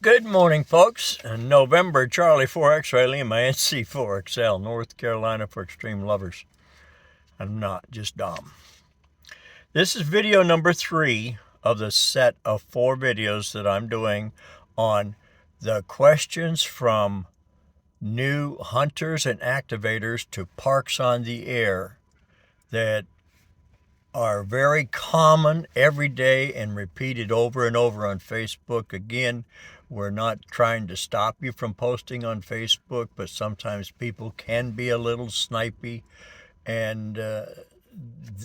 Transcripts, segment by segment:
Good morning, folks. November, Charlie 4XL, Lima, NC4XL, North Carolina for extreme lovers. I'm not just Dom. This is video number 3 of the set of 4 videos that I'm doing on the questions from new hunters and activators to parks on the air that are very common every day and repeated over and over on Facebook. Again, we're not trying to stop you from posting on Facebook, but sometimes people can be a little snipey. And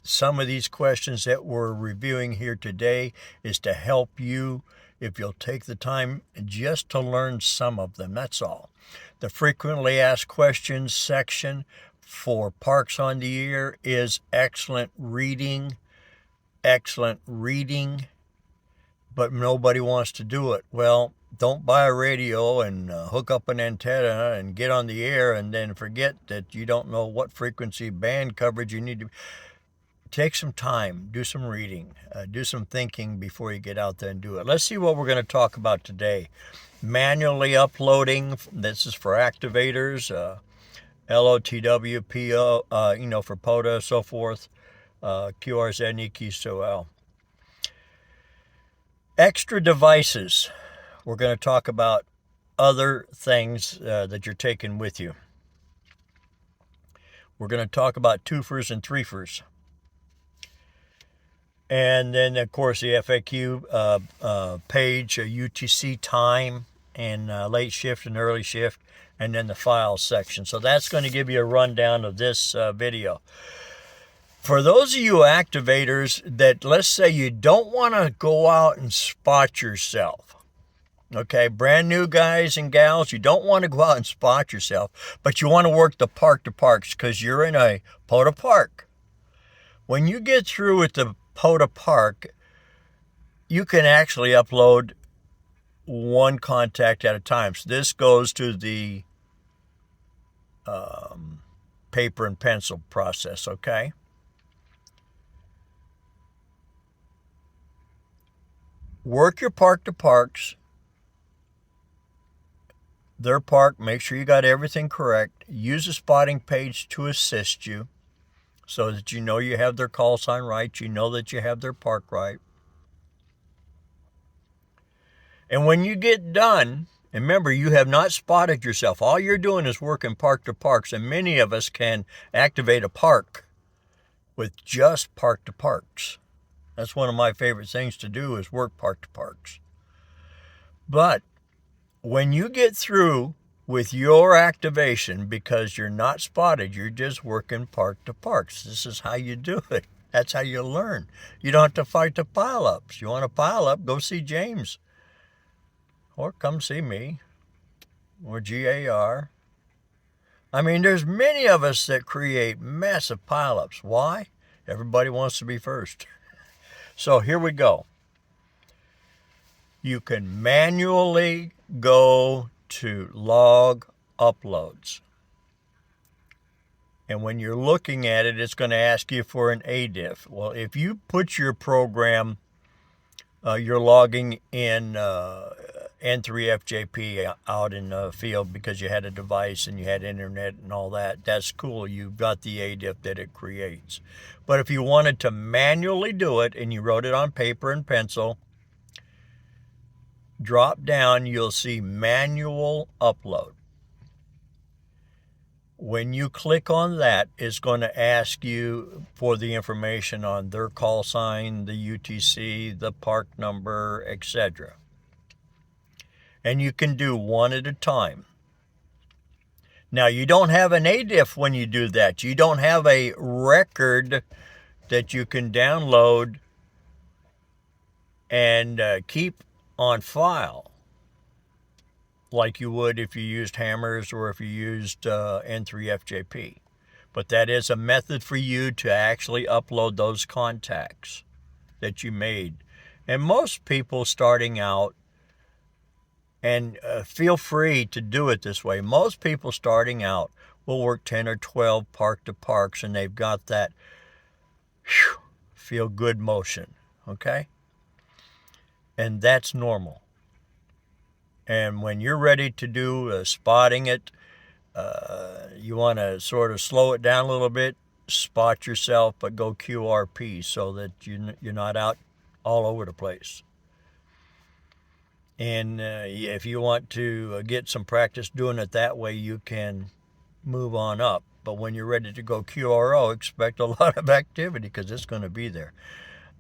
some of these questions that we're reviewing here today is to help you if you'll take the time just to learn some of them. That's all. The frequently asked questions section for parks on the air is excellent reading, but nobody wants to do it. Well, don't buy a radio and hook up an antenna and get on the air and then forget that you don't know what frequency band coverage you need to. Take some time, do some reading, do some thinking before you get out there and do it. Let's see what we're going to talk about today. Manually uploading, this is for activators, LOTW, PO, for POTA, so forth, QRZ, NC4XL. Extra devices. We're going to talk about other things that you're taking with you. We're going to talk about twofers and threefers. And then, of course, the FAQ page, UTC time, and late shift and early shift, and then the files section. So that's going to give you a rundown of this video. For those of you activators that, let's say, you don't want to go out and spot yourself, okay, brand new guys and gals, you don't want to go out and spot yourself, but you want to work the park to parks because you're in a POTA park. When you get through with the POTA park, you can actually upload one contact at a time. So this goes to the paper and pencil process, okay? Work your park to parks. Their park, make sure you got everything correct. Use a spotting page to assist you so that you know you have their call sign right. You know that you have their park right. And when you get done, and remember, you have not spotted yourself. All you're doing is working park to parks, and many of us can activate a park with just park to parks. That's one of my favorite things to do is work park to parks. But when you get through with your activation, because you're not spotted, you're just working park to parks. This is how you do it. That's how you learn. You don't have to fight the pile-ups. You want to pile up, go see James. Or come see me. Or GAR. I mean, there's many of us that create massive pile-ups. Why? Everybody wants to be first. So here we go. You can manually go to log uploads. And when you're looking at it, it's going to ask you for an ADIF. Well, if you put your program, you're logging in N3FJP out in the field because you had a device and you had internet and all that. That's cool. You've got the ADIF that it creates. But if you wanted to manually do it and you wrote it on paper and pencil, drop down, you'll see manual upload. When you click on that, it's going to ask you for the information on their call sign, the UTC, the park number, etc. And you can do one at a time. Now, you don't have an ADIF when you do that. You don't have a record that you can download and keep on file like you would if you used hammers or if you used N3FJP. But that is a method for you to actually upload those contacts that you made. And most people starting out, and feel free to do it this way, most people starting out will work 10 or 12 park to parks and they've got that feel good motion, okay? And that's normal. And when you're ready to do spotting it, you want to sort of slow it down a little bit, spot yourself, but go QRP so that you're not out all over the place. And if you want to get some practice doing it that way, you can move on up. But when you're ready to go QRO, expect a lot of activity because it's going to be there.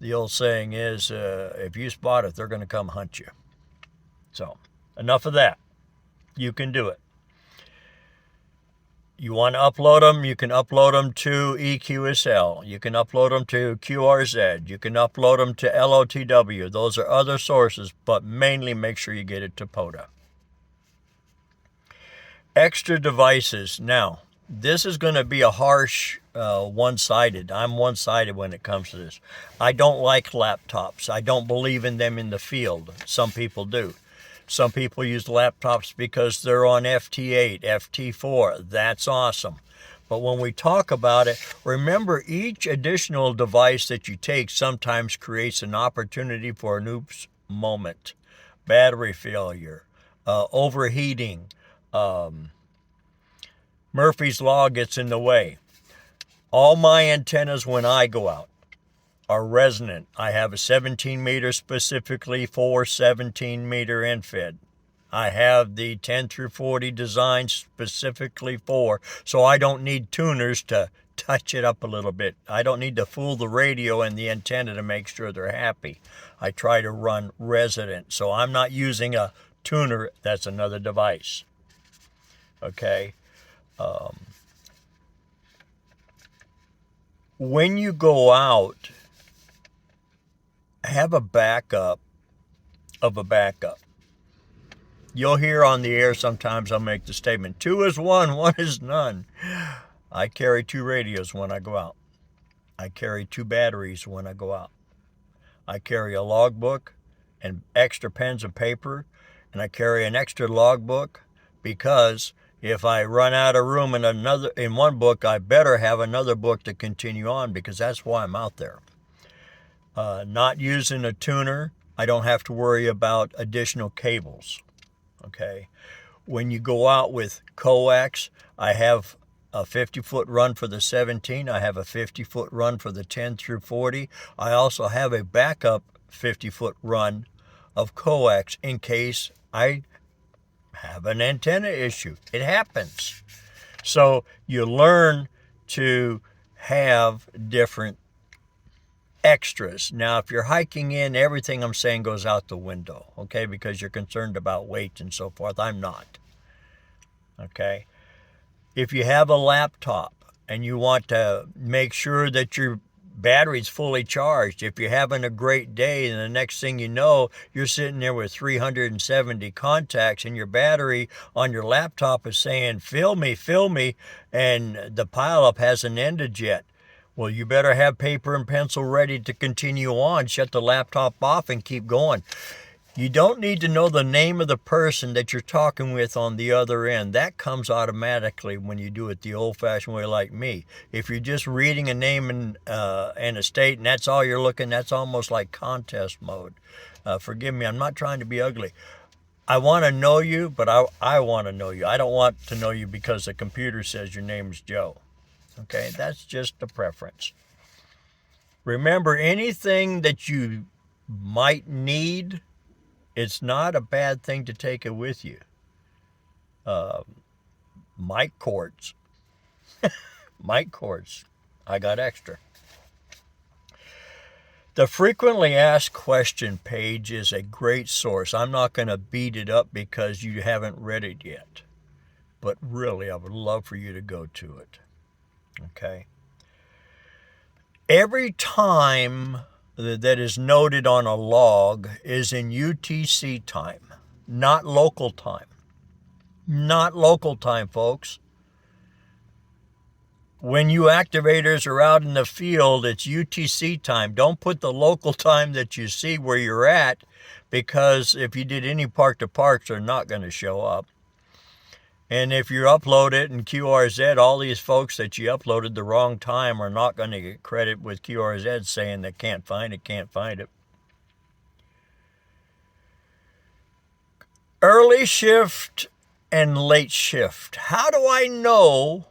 The old saying is, if you spot it, they're going to come hunt you. So enough of that. You can do it. You want to upload them, you can upload them to EQSL. You can upload them to QRZ. You can upload them to LOTW. Those are other sources, but mainly make sure you get it to POTA. Extra devices. Now, this is going to be a harsh one-sided. I'm one-sided when it comes to this. I don't like laptops. I don't believe in them in the field. Some people do. Some people use laptops because they're on FT8, FT4. That's awesome. But when we talk about it, remember each additional device that you take sometimes creates an opportunity for an oops moment. Battery failure, overheating, Murphy's Law gets in the way. All my antennas when I go out are resonant. I have a 17 meter specifically for 17 meter infed. I have the 10 through 40 design specifically for, so I don't need tuners to touch it up a little bit. I don't need to fool the radio and the antenna to make sure they're happy. I try to run resonant, so I'm not using a tuner. That's another device. Okay. When you go out, have a backup of a backup. You'll hear on the air sometimes I'll make the statement, 2 is 1, 1 is none. I carry 2 radios when I go out. I carry 2 batteries when I go out. I carry a logbook and extra pens and paper, and I carry an extra logbook because if I run out of room in one book, I better have another book to continue on because that's why I'm out there. Not using a tuner, I don't have to worry about additional cables. Okay. When you go out with coax, I have a 50-foot run for the 17. I have a 50-foot run for the 10 through 40. I also have a backup 50-foot run of coax in case I have an antenna issue. It happens. So you learn to have different extras. Now, if you're hiking in, everything I'm saying goes out the window, okay, because you're concerned about weight and so forth. I'm not. Okay. If you have a laptop and you want to make sure that your battery's fully charged, if you're having a great day and the next thing you know, you're sitting there with 370 contacts and your battery on your laptop is saying, fill me, and the pileup hasn't ended yet. Well, you better have paper and pencil ready to continue on. Shut the laptop off and keep going. You don't need to know the name of the person that you're talking with on the other end. That comes automatically when you do it the old-fashioned way like me. If you're just reading a name and a state and that's all you're looking, that's almost like contest mode. Forgive me, I'm not trying to be ugly. I want to know you, but I want to know you. I don't want to know you because the computer says your name is Joe. Okay, that's just a preference. Remember, anything that you might need, it's not a bad thing to take it with you. Mic cords. Mic cords. I got extra. The frequently asked question page is a great source. I'm not going to beat it up because you haven't read it yet. But really, I would love for you to go to it. Okay. Every time that is noted on a log is in UTC time, not local time. Not local time, folks. When you activators are out in the field, it's UTC time. Don't put the local time that you see where you're at, because if you did any park to parks, they're not going to show up. And if you upload it in QRZ, all these folks that you uploaded the wrong time are not going to get credit with QRZ saying they can't find it. Early shift and late shift. How do I know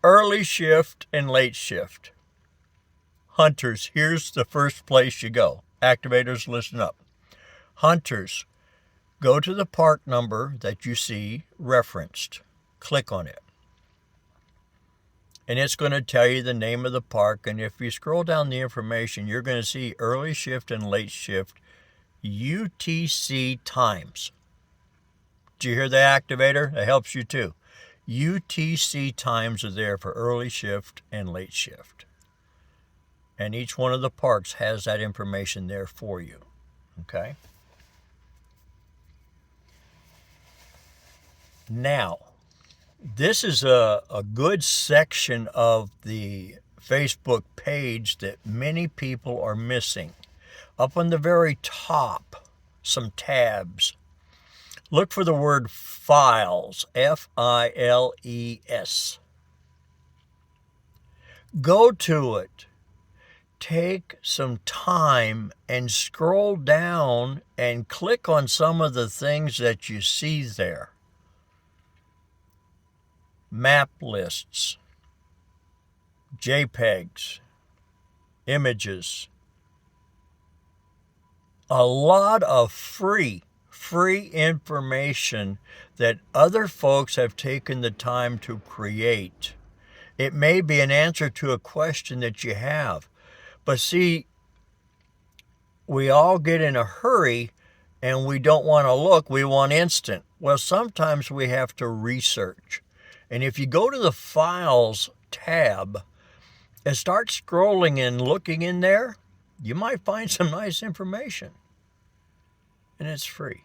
early shift and late shift? Hunters, here's the first place you go. Activators, listen up. Hunters, go to the park number that you see referenced. Click on it. And it's going to tell you the name of the park. And if you scroll down the information, you're going to see early shift and late shift UTC times. Did you hear the activator? That helps you too. UTC times are there for early shift and late shift. And each one of the parks has that information there for you. Okay? Now, this is a good section of the Facebook page that many people are missing. Up on the very top, some tabs. Look for the word files, F-I-L-E-S. Go to it. Take some time and scroll down and click on some of the things that you see there. Map lists, JPEGs, images. A lot of free information that other folks have taken the time to create. It may be an answer to a question that you have. But see, we all get in a hurry and we don't want to look. We want instant. Well, sometimes we have to research. And if you go to the Files tab and start scrolling and looking in there, you might find some nice information. And it's free.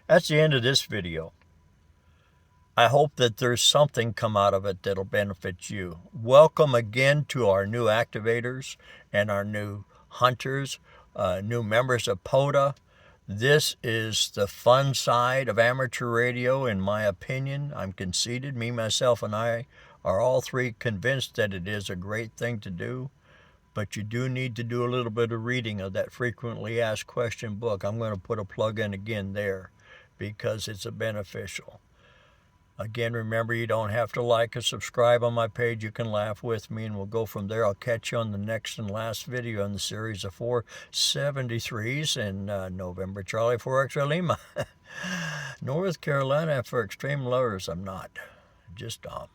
That's the end of this video. I hope that there's something come out of it that'll benefit you. Welcome again to our new activators and our new hunters, new members of POTA. This is the fun side of amateur radio, in my opinion. I'm conceited. Me, myself, and I are all three convinced that it is a great thing to do. But you do need to do a little bit of reading of that frequently asked question book. I'm going to put a plug in again there because it's a beneficial. Again, remember, you don't have to like or subscribe on my page. You can laugh with me, and we'll go from there. I'll catch you on the next and last video in the series of 473s in November. Charlie 4XL Lima. North Carolina for extreme lovers. I'm not. Just Dom.